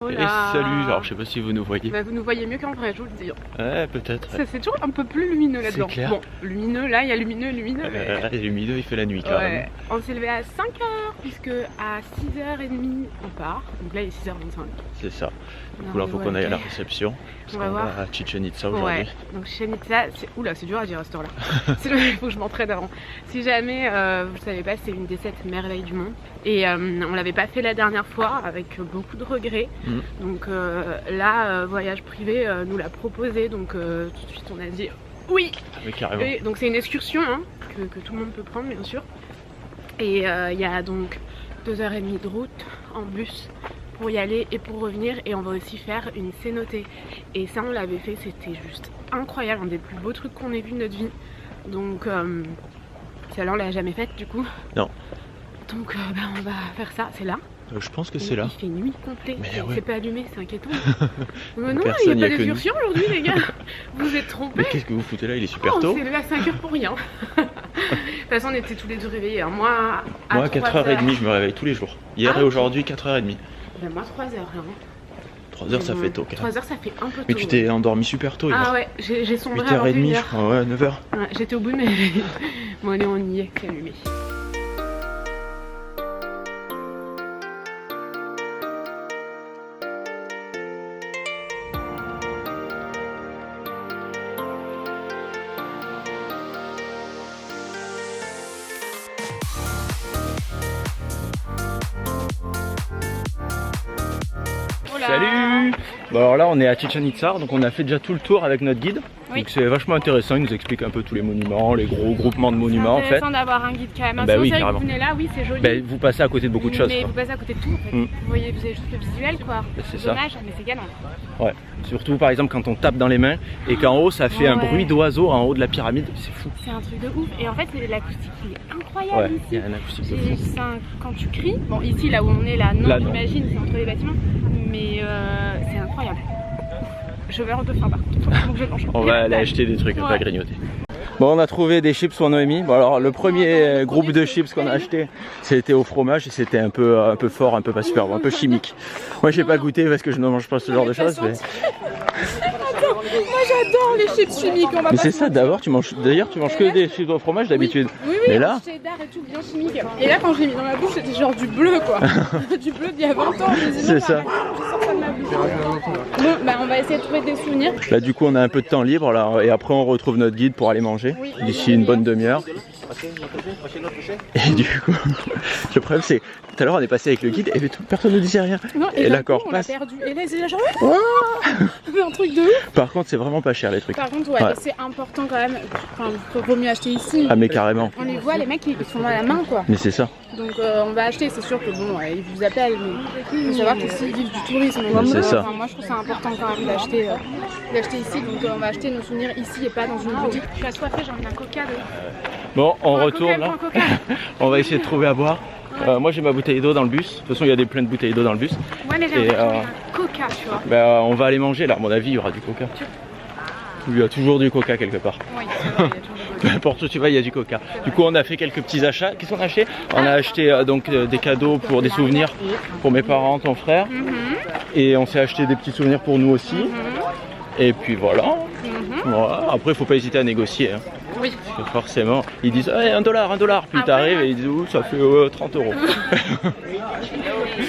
Et salut, alors je sais pas si vous nous voyez. Bah, vous nous voyez mieux qu'en vrai, je vous le dis. Ouais, peut-être. Ouais. C'est toujours un peu plus lumineux là-dedans. Bon, lumineux, là il y a lumineux. Lumineux, il fait la nuit carrément. Ouais. On s'est levé à 5h, puisque à 6h30 on part. Donc là il est 6h25. C'est ça. Du coup, là, il faut qu'on aille à la réception. On va voir. À Chichen Itza aujourd'hui. Ouais. Donc Chichen Itza, c'est dur à dire à cette heure-là. Il faut que je m'entraîne avant. Si jamais vous ne savez pas, c'est une des 7 merveilles du monde. Et on l'avait pas fait la dernière fois avec beaucoup de regrets. Donc là, Voyage Privé nous l'a proposé. Donc tout de suite on a dit oui. Oui, carrément. Et donc c'est une excursion hein, que tout le monde peut prendre bien sûr. Et il y a donc 2h30 de route en bus pour y aller et pour revenir, et on va aussi faire une cénotée. Et ça on l'avait fait, c'était juste incroyable, un des plus beaux trucs qu'on ait vu de notre vie. Donc celle-là on l'a jamais faite du coup. Non. Donc on va faire ça, c'est là. Je pense que c'est là. Il fait nuit complète, ouais. C'est pas allumé, c'est inquiétant. Mais non, Personne, il n'y a pas que d'excursion aujourd'hui les gars. Vous êtes trompés. Mais qu'est-ce que vous foutez là, il est super tôt. On s'est levé à 5h pour rien. De toute façon on était tous les deux réveillés, hein. Moi à 4h30 je me réveille tous les jours. Hier et aujourd'hui 4h30. Ben moi 3h hein. 3h ça fait tôt. 3h ça fait un peu tôt. Mais tu t'es endormi super tôt hier. Ah ouais, j'ai sombré 8h30 je crois, ouais 9h. Ouais, j'étais au bout de mes... Bon allez on y est, c'est allumé. Salut. Bon alors là on est à Chichen Itza, donc on a fait déjà tout le tour avec notre guide. Oui. Donc c'est vachement intéressant, il nous explique un peu tous les monuments, les gros groupements de monuments en fait. C'est intéressant d'avoir un guide quand même. Bah si oui, vous carrément. Vous venez là, oui c'est joli. Bah, vous passez à côté de beaucoup de choses. Mais quoi. vous passez à côté de tout en fait. Vous voyez, vous avez juste le visuel quoi. C'est ça. Dommage, mais c'est galant. Ouais. Surtout par exemple quand on tape dans les mains et qu'en haut ça fait un bruit d'oiseau en haut de la pyramide, c'est fou. C'est un truc de ouf. Et en fait l'acoustique il est incroyable Ouais, ici. il y a un acoustique de fou. Quand tu cries, bon ici là où on est là, non j'imagine c'est entre les bâtiments, mais c'est incroyable. Je vais redefendre par contre. On va aller acheter des trucs, pas grignoter. Bon, on a trouvé des chips pour Noémie. Bon, alors le premier groupe de chips qu'on a acheté, c'était au fromage et c'était un peu fort, un peu pas super bon, un peu chimique. Moi, j'ai pas goûté parce que je ne mange pas ce genre de choses. Mais... Attends, moi j'adore les chips chimiques. Mais c'est ça, d'ailleurs tu manges que des chips au fromage d'habitude. Oui, mais là, cheddar et tout bien chimique. Et là, quand je l'ai mis dans ma bouche, c'était genre du bleu quoi. Du bleu d'il y a 20 ans. C'est ça. Bon, bah on va essayer de trouver des souvenirs. Là, du coup, on a un peu de temps libre là, et après, on retrouve notre guide pour aller manger d'ici une bonne demi-heure. Et du coup, le problème c'est tout à l'heure on est passé avec le guide et personne ne disait rien. Non, et l'accord on passe. perdu. Et là c'est genre un truc de ouf. Par contre c'est vraiment pas cher les trucs. Par contre ouais. C'est important quand même. Enfin vaut mieux acheter ici. Ah mais carrément. On les voit les mecs ils sont dans la main quoi. Mais c'est ça. Donc on va acheter, c'est sûr que bon ils vous appellent mais il faut savoir qu'ils vivent du tourisme. C'est ça. Enfin, moi je trouve ça important quand même d'acheter ici. Donc on va acheter nos souvenirs ici et pas dans une boutique. Je suis assoiffée, j'ai envie d'un coca. Bon on retourne là. On va essayer de trouver à boire. Moi j'ai ma bouteille d'eau dans le bus. De toute façon il y a plein de bouteilles d'eau dans le bus. Ouais mais j'ai un coca tu vois. Bah, on va aller manger là, à mon avis il y aura du coca. Il y a toujours du coca quelque part. Oui, c'est vrai, il y a toujours du coca. Peu importe où tu vas, il y a du coca. Du coup on a fait quelques petits achats. Qu'est-ce qu'on a acheté? On a acheté donc des cadeaux pour des souvenirs pour mes parents, ton frère. Et on s'est acheté des petits souvenirs pour nous aussi. Et puis voilà. Voilà. Après il faut pas hésiter à négocier. Hein. Oui. Parce que forcément, ils disent hey, $1, $1. Puis t'arrives et ils disent ça fait 30 €.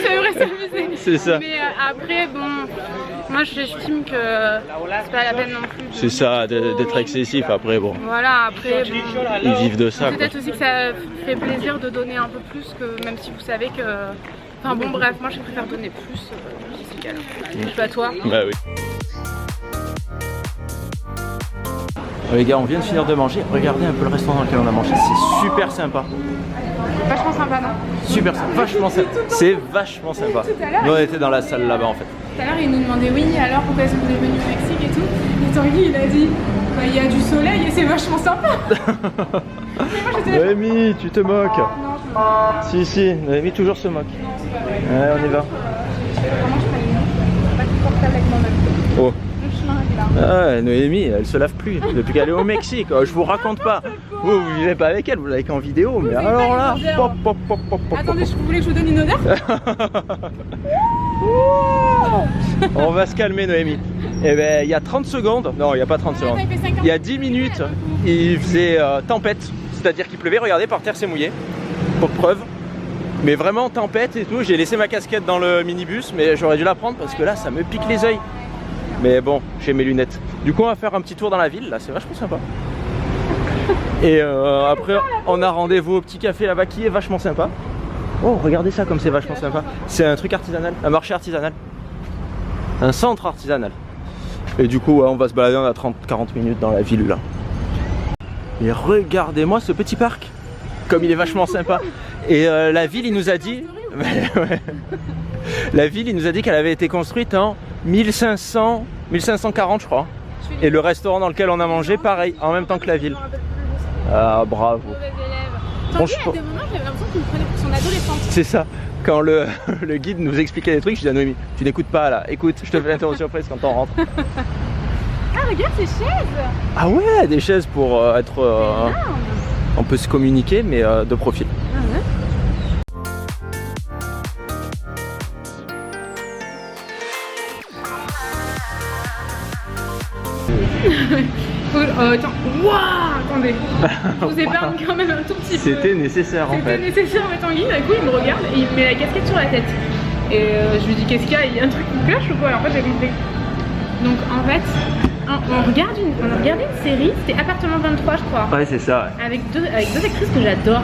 C'est vrai, c'est amusé. C'est ça. Mais après, bon, moi j'estime que c'est pas la peine non plus. C'est ça, d'être excessif après, bon. Voilà, après, bon, ils vivent de ça. Peut-être aussi que ça fait plaisir de donner un peu plus, que même si vous savez que. Enfin bon, bref, moi je préfère donner plus. C'est égal. Je sais pas toi. Bah oui. Les gars, on vient de finir de manger. Regardez un peu le restaurant dans lequel on a mangé. C'est super sympa. Vachement sympa, non? Super sympa, vachement sympa. C'est vachement sympa. Nous on était dans la salle là-bas en fait. Tout à l'heure il nous demandait oui, alors pourquoi est-ce qu'on est venu au Mexique et tout. Et Tanguy il a dit bah il y a du soleil et c'est vachement sympa. Noémie, tu te moques? Non, Si, Noémie toujours se moque. non, c'est pas vrai. Ouais, on y va. Vraiment je suis pas confortable avec moi-même. Oh. Le chemin là. Ah, Noémie, elle se lave plus depuis qu'elle est au Mexique. Je vous raconte pas. Vous vivez pas avec elle, vous l'avez qu'en vidéo, mais alors là, pop, pop, pop, pop, pop. Attendez, vous voulez que je vous donne une odeur? On va se calmer, Noémie. Eh ben, il y a 30 secondes, non, il n'y a pas 30 secondes. Il y a 10 minutes, il faisait tempête, c'est-à-dire qu'il pleuvait. Regardez, par terre, c'est mouillé, pour preuve. Mais vraiment tempête et tout. J'ai laissé ma casquette dans le minibus, mais j'aurais dû la prendre parce que là, ça me pique les yeux. Mais bon, j'ai mes lunettes. Du coup, on va faire un petit tour dans la ville. Là, c'est vachement sympa. Et après, on a rendez-vous au petit café là-bas qui est vachement sympa. Oh, regardez ça comme c'est vachement sympa. C'est un truc artisanal, un marché artisanal. Un centre artisanal. Et du coup, ouais, on va se balader, on a 30-40 minutes dans la ville là. Et regardez-moi ce petit parc. Comme il est vachement sympa. Et la ville, il nous a dit... La ville, il nous a dit qu'elle avait été construite en 1540, je crois. Et le restaurant dans lequel on a mangé, pareil, en même temps que la ville. Ah, bravo. Tanguy, à des moments, j'avais l'impression qu'il me prenait pour son adolescente. C'est ça. Quand le guide nous expliquait des trucs, je dis à Noémie, tu n'écoutes pas là, écoute, je te fais l'intervention surprise quand on rentre. Ah, regarde ces chaises. Ah ouais, des chaises pour être... on peut se communiquer, mais de profil. Ah ouais. Attends, waouh, attendez, je vous épargne quand même un tout petit peu. C'était nécessaire en fait. C'était nécessaire, mais Tanguy, d'un coup il me regarde et il me met la casquette sur la tête. Et je lui dis qu'est-ce qu'il y a, il y a un truc qui me cloche ou quoi? Et en fait j'ai compris. Donc en fait, on a regardé une série, c'était Appartement 23 je crois. Ouais, c'est ça. Ouais. Avec deux actrices que j'adore.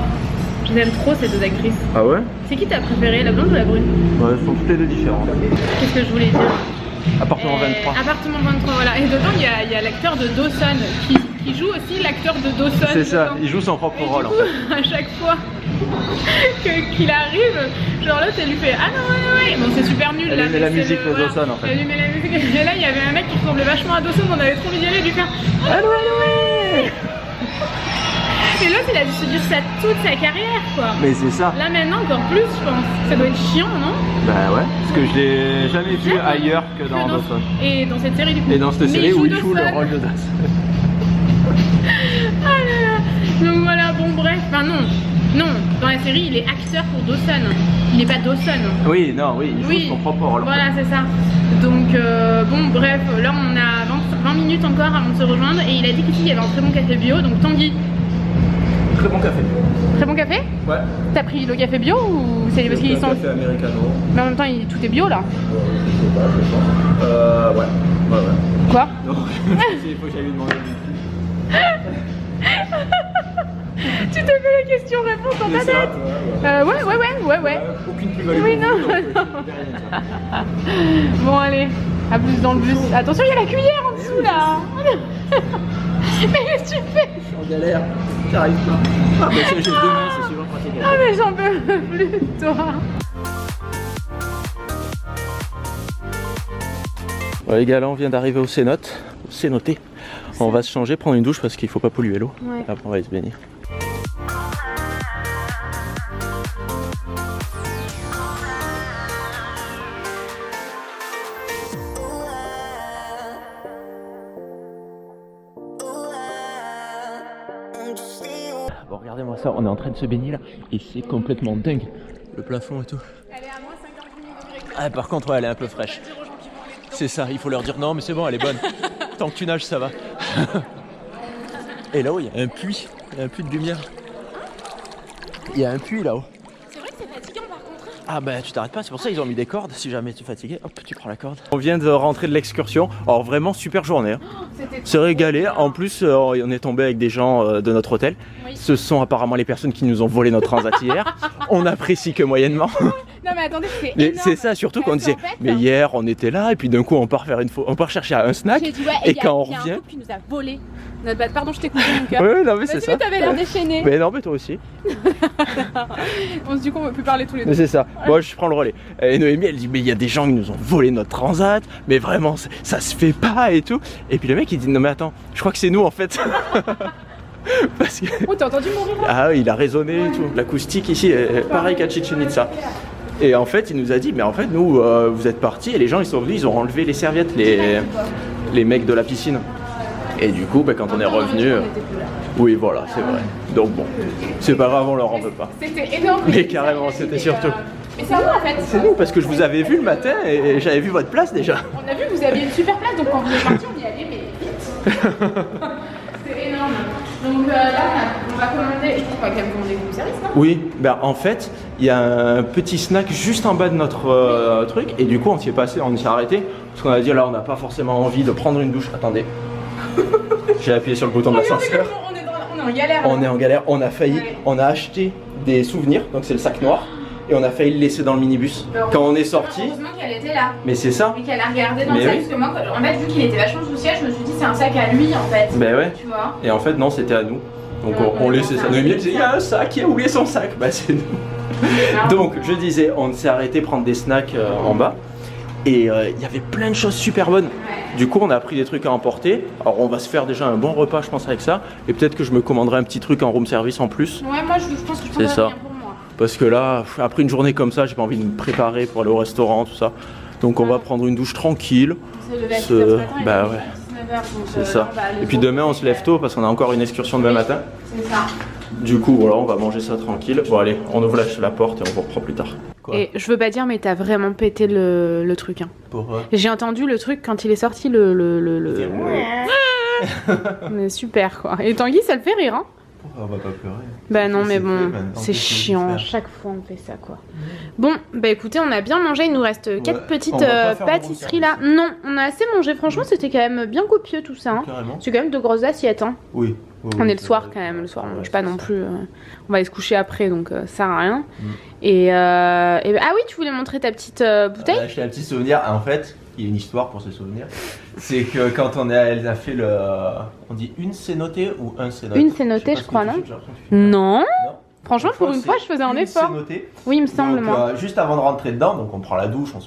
Je les aime trop ces deux actrices. Ah ouais? C'est qui ta préférée, la blonde ou la brune? Ouais, elles sont toutes les deux différentes. Qu'est-ce que je voulais dire? Appartement 23. Appartement 23, voilà. Et dedans, il y a l'acteur de Dawson qui joue aussi l'acteur de Dawson. C'est ça, il joue son propre rôle en fait. À chaque fois qu'il arrive, genre l'autre, elle lui fait ah non, ouais. Bon, c'est super nul elle là. Elle met la musique de Dawson en fait. Elle lui met la musique. Et là, il y avait un mec qui ressemblait vachement à Dawson, on avait trop envie d'y aller, de lui faire ah ouais. Et l'autre, il a dû se dire ça toute sa carrière quoi. Mais c'est ça. Là maintenant, encore plus, je pense. Ça doit être chiant, non? Bah ouais, parce que je l'ai jamais vu ailleurs que dans Dawson. Et dans cette série du coup. Et dans cette série où il joue le rôle de Dawson. Ah là là. Donc voilà, bon bref, enfin non, dans la série il est acteur pour Dawson, il n'est pas Dawson. Oui, non, oui, il joue son propre rôle. Voilà, c'est ça. Donc bon bref, là on a 20 minutes encore avant de se rejoindre et il a dit qu'ici il y avait un très bon café bio, donc Tanguy. Très bon café. Très bon café? Ouais. T'as pris le café bio ou c'est parce qu'ils sont... café americano. Mais en même temps tout est bio là. Je sais pas. Ouais. Quoi? Non, il faut que j'aille lui demander. Tu te fais la question-réponse dans ta tête. Ouais. Aucune plus-value. Oui, non. Bon, allez, à plus dans le bus. Attention, il y a la cuillère en dessous là. Mais qu'est-ce que tu fais? Je suis en galère, j'arrive pas. Ah, mais c'est juste 2 mains, c'est super pratique. Ah, mais j'en peux plus de toi. Ouais, les gars, là on vient d'arriver au cénote, cénoté. On va se changer, prendre une douche parce qu'il faut pas polluer l'eau. Ouais. Après on va aller se baigner. Bon, regardez-moi ça, on est en train de se baigner là et c'est complètement dingue. Le plafond et tout. Elle est à moins 50 degrés. Ah, par contre, ouais, elle est un peu fraîche. C'est ça, il faut leur dire non, mais c'est bon, elle est bonne. Tant que tu nages, ça va. Et là-haut, il y a un puits de lumière. Il y a un puits là-haut. C'est vrai que c'est fatigant par contre. Ah bah tu t'arrêtes pas, c'est pour ça qu'ils ont mis des cordes. Si jamais tu es fatigué, hop, tu prends la corde. On vient de rentrer de l'excursion. Alors vraiment super journée. Hein. C'est régalé. En plus, on est tombé avec des gens de notre hôtel. Oui. Ce sont apparemment les personnes qui nous ont volé notre transat hier. On apprécie que moyennement. Non mais attendez, c'est énorme. C'est ça surtout qu'on disait, mais hier on était là et puis d'un coup on part faire on part chercher un snack dit, ouais, et quand on revient. Il y a un couple qui nous a volé. Pardon, je t'ai coupé mon cœur. Ouais, non mais c'est ça. Mais t'avais l'air déchaîné. Mais non mais toi aussi. On se dit qu'on veut plus parler tous les deux. Mais c'est ça. Moi je prends le relais. Et Noémie elle dit mais il y a des gens qui nous ont volé notre transat, mais vraiment ça se fait pas et tout. Et puis le mec il dit non mais attends, je crois que c'est nous en fait. Parce que... Oh t'as entendu mon rire? Ah oui, il a résonné et tout. L'acoustique ici est pareil qu'à Chichen Itza. Et en fait, il nous a dit, mais en fait, nous, vous êtes partis et les gens, ils sont venus, ils ont enlevé les serviettes, les mecs de la piscine. Et du coup, bah, quand on est revenu, Oui, voilà, c'est vrai. Donc bon, c'est pas grave, on leur en veut pas. C'était énorme. Mais carrément, c'était surtout. Mais c'est à vous en fait. C'est nous, parce que je vous avais vu le matin et j'avais vu votre place déjà. On a vu que vous aviez une super place, donc quand vous êtes parti, on y allait, mais vite. C'est énorme. Donc là, on va commander. Je pense qu'on va quand même commander du service, non? Oui, ben en fait, il y a un petit snack juste en bas de notre truc et du coup, on s'y est passé, on s'est arrêté parce qu'on a dit là, on n'a pas forcément envie de prendre une douche. Attendez, j'ai appuyé sur le bouton de l'ascenseur. On est en galère. On est en galère, on a failli, Ouais. on a acheté des souvenirs, donc c'est le sac noir. Et on a failli le laisser dans le minibus. Quand on est sorti. Heureusement qu'elle était là. Mais c'est ça. Et qu'elle a regardé dans le Mais sac. oui. Parce que moi, en fait, vu qu'il était vachement sous ciel, je me suis dit c'est un sac à lui en fait. Ben ouais. Tu vois. Et en fait, non, c'était à nous. Donc Ouais, on ouais, laissait non, ça. ça Noémie arrive. disait, il y a un sac, qui a oublié son sac. Bah c'est nous. Ah. Donc je disais, on s'est arrêté prendre des snacks en bas. Et il y avait plein de choses super bonnes. Ouais. Du coup, on a pris des trucs à emporter. Alors on va se faire déjà un bon repas, je pense, avec ça. Et peut-être que je me commanderai un petit truc en room service en plus. Ouais, moi je pense que je C'est prendrais ça. bien pour moi. Parce que là, après une journée comme ça, j'ai pas envie de me préparer pour aller au restaurant, tout ça. Donc on va prendre une douche tranquille. C'est levé à 6h Ce- ce matin, il bah est ouais. 19h, donc, C'est ça. là, on va aller Et puis au demain, on se lève resto. tôt parce qu'on a encore une excursion demain matin. C'est ça. Du coup, voilà, on va manger ça tranquille. Bon, allez, on ouvre la porte et on vous reprend plus tard. Quoi? Et je veux pas dire, mais t'as vraiment pété le truc. Hein. Pourquoi? J'ai entendu le truc quand il est sorti, Mais super quoi. Et Tanguy, ça le fait rire, hein. On va pas pleurer. Bah non, mais C'est bon, fait, maintenant, c'est qu'est-ce que je vais chiant. faire Chaque fois, on fait ça quoi. Bon, bah écoutez, on a bien mangé. Il nous reste 4 petites on va pas faire un pâtisseries bon là. Non, on a assez mangé. Franchement, c'était quand même bien copieux tout ça. Hein. Carrément. C'est quand même de grosses assiettes. Hein. Oui. On est le soir quand même. Le soir, on mange pas non plus. On va aller se coucher après, donc ça sert à rien. Et ah oui, tu voulais montrer ta petite bouteille? On a acheté un petit souvenir. En fait, il y a une histoire pour ce souvenir. C'est que quand elle a fait le. On dit une cénotée ou un cénote? Une cénotée, je crois, non? Non. Franchement, pour une fois, je faisais un effort. Cénotée. Oui, il me semble, Donc, moi. juste avant de rentrer dedans, donc on prend la douche, on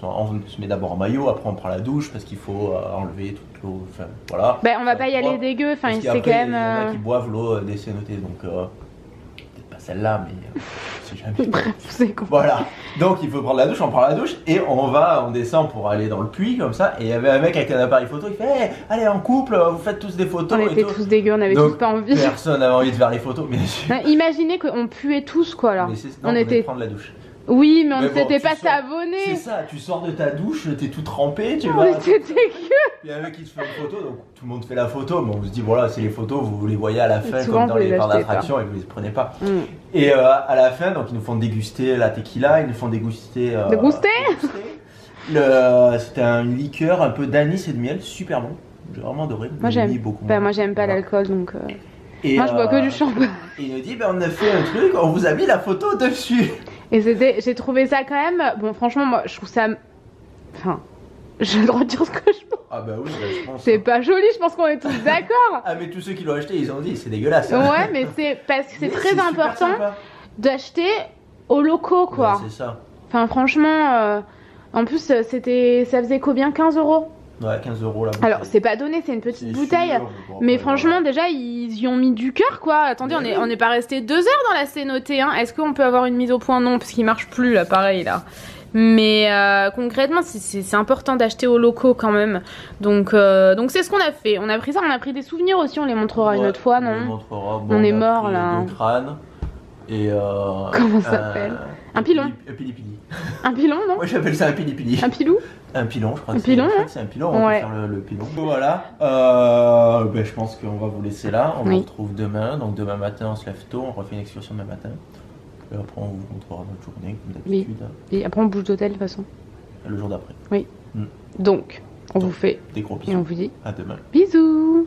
se met d'abord en maillot, après on prend la douche parce qu'il faut enlever toute l'eau. Enfin, voilà. Ben, on va pas y aller dégueu. Enfin, Parce c'est quand qu'après, même. Il y en a qui boivent l'eau des cénotées, donc peut-être pas celle-là, mais si jamais. Bref, c'est con. Voilà, donc il faut prendre la douche, on prend la douche et on descend pour aller dans le puits comme ça. Et il y avait un mec avec un appareil photo, il fait hey, allez en couple, vous faites tous des photos. On et était tout. tous dégueux, on avait Donc, tous pas envie. Personne n'avait envie de faire les photos, bien sûr. Non, imaginez qu'on puait tous quoi là. Mais On voulait était. prendre la douche. Oui, mais on Mais ne bon, s'était tu pas sors- C'est savonné. ça, tu sors de ta douche, t'es tout trempé, tu On vois. était dégueu. Puis il y a un mec qui se fait une photo, donc tout le monde fait la photo, mais on se dit voilà, c'est les photos, vous les voyez à la fin Souvent, comme dans vous les les parcs achetez d'attraction et vous les prenez pas. Mm. Et à la fin, donc ils nous font déguster la tequila, ils nous font déguster. Déguster C'était une liqueur un peu d'anis et de miel, super bon. J'ai vraiment adoré. Moi j'aime. beaucoup. Bah, moi j'aime pas Voilà. l'alcool donc. Et, Moi je bois que du champagne. Et il nous dit ben, on a fait un truc, on vous a mis la photo dessus. Et j'ai trouvé ça quand même. Bon, franchement, moi je trouve ça. Enfin, j'ai le droit de dire ce que je pense. Ah bah oui, je pense. C'est pas joli, je pense qu'on est tous d'accord. Ah mais tous ceux qui l'ont acheté, ils ont dit c'est dégueulasse. Ouais, mais c'est parce que c'est Mais très super important sympa. d'acheter aux locaux quoi. Ouais, c'est ça. Enfin, franchement, en plus, ça faisait combien? 15 €? Ouais, 15 € la bouteille. Alors, c'est pas donné, c'est une petite C'est bouteille. sûr, bon, Mais bah, franchement, déjà, ils y ont mis du cœur, quoi. Attendez, Mais on n'est pas resté 2 heures dans la cénotée, hein. Est-ce qu'on peut avoir une mise au point? Non, parce qu'il marche plus, là, pareil, là. Mais concrètement, c'est important d'acheter aux locaux quand même. Donc c'est ce qu'on a fait. On a pris ça, on a pris des souvenirs aussi, on les montrera une ouais, autre fois, on les non? montrera. On est a mort, pris là. 2 crânes et Comment ça s'appelle? Un pilon. Un pilipili. Un pilon, non? Moi j'appelle ça un pilipili. Un pilou? Un pilon, je crois. Un que c'est- pilon, je crois hein que c'est un pilon, on Ouais. peut faire le pilon. Voilà, ben, je pense qu'on va vous laisser là. On Oui. vous retrouve demain. Donc demain matin, on se lève tôt, on refait une excursion demain matin. Et après, on vous montrera notre journée, comme Oui. d'habitude, Et après, on bouge d'hôtel, de toute façon. le jour d'après. Donc, on vous fait Des gros et on bisous. vous dit À demain. bisous! Ooh,